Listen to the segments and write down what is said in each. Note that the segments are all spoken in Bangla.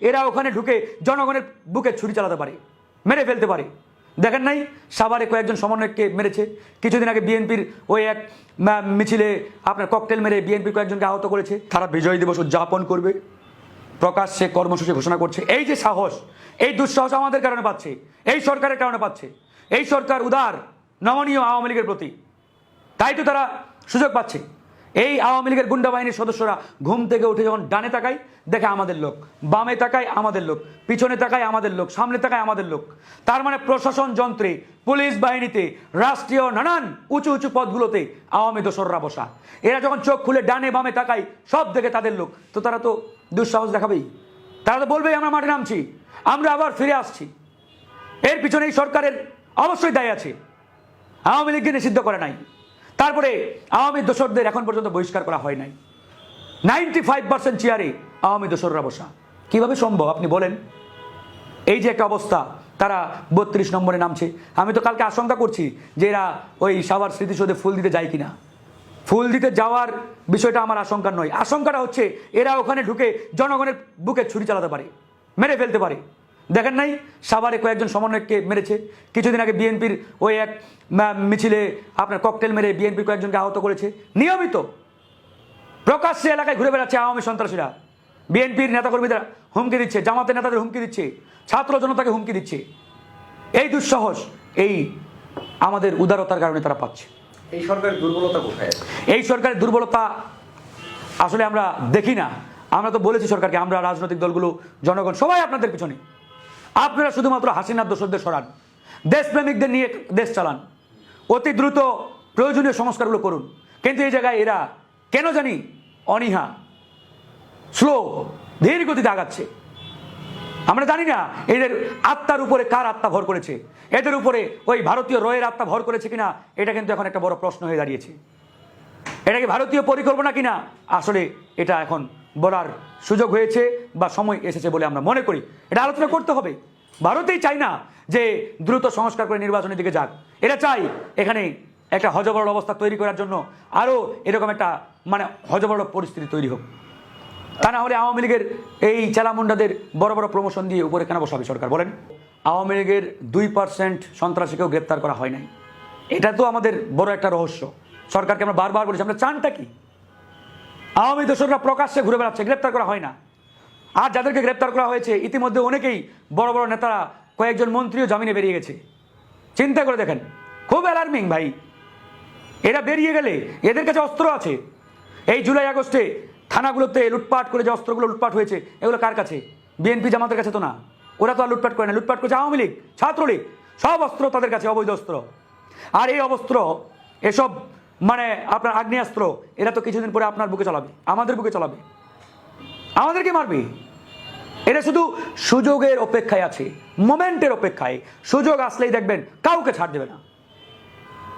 এরা ওখানে ঢুকে জনগণের বুকে ছুরি চালাতে পারে, মেরে ফেলতে পারে। দেখেন নাই সাভারে কয়েকজন সমন্বয়ককে মেরেছে, কিছুদিন আগে বিএনপির ওই এক মিছিলে আপনার ককটেল মেরে বিএনপির কয়েকজনকে আহত করেছে। তারা বিজয় দিবস উদযাপন করবে, প্রকাশ্যে কর্মসূচি ঘোষণা করছে। এই যে সাহস, এই দুঃসাহস আমাদের কারণে পাচ্ছে, এই সরকারের কারণে পাচ্ছে। এই সরকার উদার নমনীয় আওয়ামী লীগের প্রতি, তাই তো তারা সুযোগ পাচ্ছে। এই আওয়ামী লীগের গুন্ডা বাহিনীর সদস্যরা ঘুম থেকে উঠে যখন ডানে তাকায় দেখে আমাদের লোক, বামে তাকায় আমাদের লোক, পিছনে তাকায় আমাদের লোক, সামনে তাকায় আমাদের লোক। তার মানে প্রশাসন যন্ত্রে, পুলিশ বাহিনীতে, রাষ্ট্রীয় নানান উঁচু উঁচু পদগুলোতে আওয়ামী দোসররা বসা। এরা যখন চোখ খুলে ডানে বামে তাকায় সব দেখে তাদের লোক, তো তারা তো দুঃসাহস দেখাবেই। তারা তো বলবেই আমরা মাঠে নামছি, আমরা আবার ফিরে আসছি। এর পিছনে এই সরকারের অবশ্যই দায় আছে, আওয়ামী লীগকে নিষিদ্ধ করে নাই, তারপরে আওয়ামী দোসরদের এখন পর্যন্ত বহিষ্কার করা হয় নাই। 95% চেয়ারে আওয়ামী দোসররা বসা, কিভাবে সম্ভব আপনি বলেন? এই যে একটা অবস্থা, তারা 32 নম্বরে নামছে। আমি তো কালকে আশঙ্কা করছি যে এরা ওই সাভার স্মৃতিসৌধে ফুল দিতে যায় কিনা। ফুল দিতে যাওয়ার বিষয়টা আমার আশঙ্কা নয়, আশঙ্কাটা হচ্ছে এরা ওখানে ঢুকে জনগণের বুকে ছুরি চালাতে পারে, মেরে ফেলতে পারে। দেখেন নাই সাভারে কয়েকজন সমন্বয়ককে মেরেছে, কিছুদিন আগে বিএনপির ওই এক মিছিলে আপনার ককটেল মেরে বিএনপির কয়েকজনকে আহত করেছে। নিয়মিত প্রকাশ্যে এলাকায় ঘুরে বেড়াচ্ছে আওয়ামী সন্ত্রাসীরা, বিএনপির নেতাকর্মীদের হুমকি দিচ্ছে, জামাতের নেতাদের হুমকি দিচ্ছে, ছাত্র জনতাকে হুমকি দিচ্ছে। এই দুঃসাহস এই আমাদের উদারতার কারণে তারা পাচ্ছে। এই সরকারের দুর্বলতা কোথায়? এই সরকারের দুর্বলতা আসলে আমরা দেখি না। আমরা তো বলেছি সরকারকে, আমরা রাজনৈতিক দলগুলো, জনগণ সবাই আপনাদের পিছনে। আপনারা শুধুমাত্র হাসিনার দোসরদের সরান, দেশপ্রেমিকদের নিয়ে দেশ চালান, অতি দ্রুত প্রয়োজনীয় সংস্কারগুলো করুন। কিন্তু এই জায়গায় এরা কেন জানি অনীহা, স্লো, ধীর গতিতে আগাচ্ছে। আমরা জানি না এদের আত্মার উপরে কার আত্মা ভর করেছে, এদের উপরে ওই ভারতীয় রয়ের আত্মা ভর করেছে কিনা, এটা কিন্তু এখন একটা বড় প্রশ্ন হয়ে দাঁড়িয়েছে। এটা কি ভারতীয় পরিকল্পনা কিনা, আসলে এটা এখন বলার সুযোগ হয়েছে বা সময় এসেছে বলে আমরা মনে করি। এটা আলোচনা করতে হবে। ভারতেই চাই না যে দ্রুত সংস্কার করে নির্বাচনের দিকে যাক, এরা চাই এখানে একটা হজবরল অবস্থা তৈরি করার জন্য আরও এরকম একটা মানে হজবরল পরিস্থিতি তৈরি হোক। তা না হলে আওয়ামী লীগের এই চেলামুন্ডাদের বড় বড় প্রমোশন দিয়ে উপরে কেন বসাবে সরকার বলেন? আওয়ামী লীগের 2% সন্ত্রাসীকেও গ্রেপ্তার করা হয় নাই, এটা তো আমাদের বড় একটা রহস্য। সরকারকে আমরা বারবার বলেছি, আমরা চানটা কি? আওয়ামী দোসররা প্রকাশ্যে ঘুরে বেড়াচ্ছে, গ্রেপ্তার করা হয় না। আর যাদেরকে গ্রেপ্তার করা হয়েছে ইতিমধ্যে অনেকেই বড় বড় নেতারা, কয়েকজন মন্ত্রীও জামিনে বেরিয়ে গেছে। চিন্তা করে দেখেন, খুব অ্যালার্মিং ভাই। এরা বেরিয়ে গেলে এদের কাছে অস্ত্র আছে। এই জুলাই আগস্টে থানাগুলোতে লুটপাট করে যে অস্ত্রগুলো লুটপাট হয়েছে, এগুলো কার কাছে? বিএনপি জামাতের কাছে তো না, ওরা তো আর লুটপাট করে না। লুটপাট করছে আওয়ামী লীগ, ছাত্রলীগ, সব অস্ত্র তাদের কাছে, অবৈধ অস্ত্র। আর এই অস্ত্র, এসব মানে আপনার আগ্নেয়াস্ত্র, এরা তো কিছুদিন পরে আপনার বুকে চালাবে, আমাদের বুকে চালাবে, আমাদেরকে মারবে। এটা শুধু সুযোগের অপেক্ষায় আছে, মোমেন্টের অপেক্ষায়। সুযোগ আসলেই দেখবেন কাউকে ছাড় দেবে না।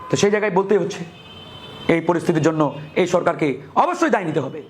তো সেই জায়গায় বলতেই হচ্ছে, এই পরিস্থিতির জন্য এই সরকারকে অবশ্যই দায় নিতে হবে।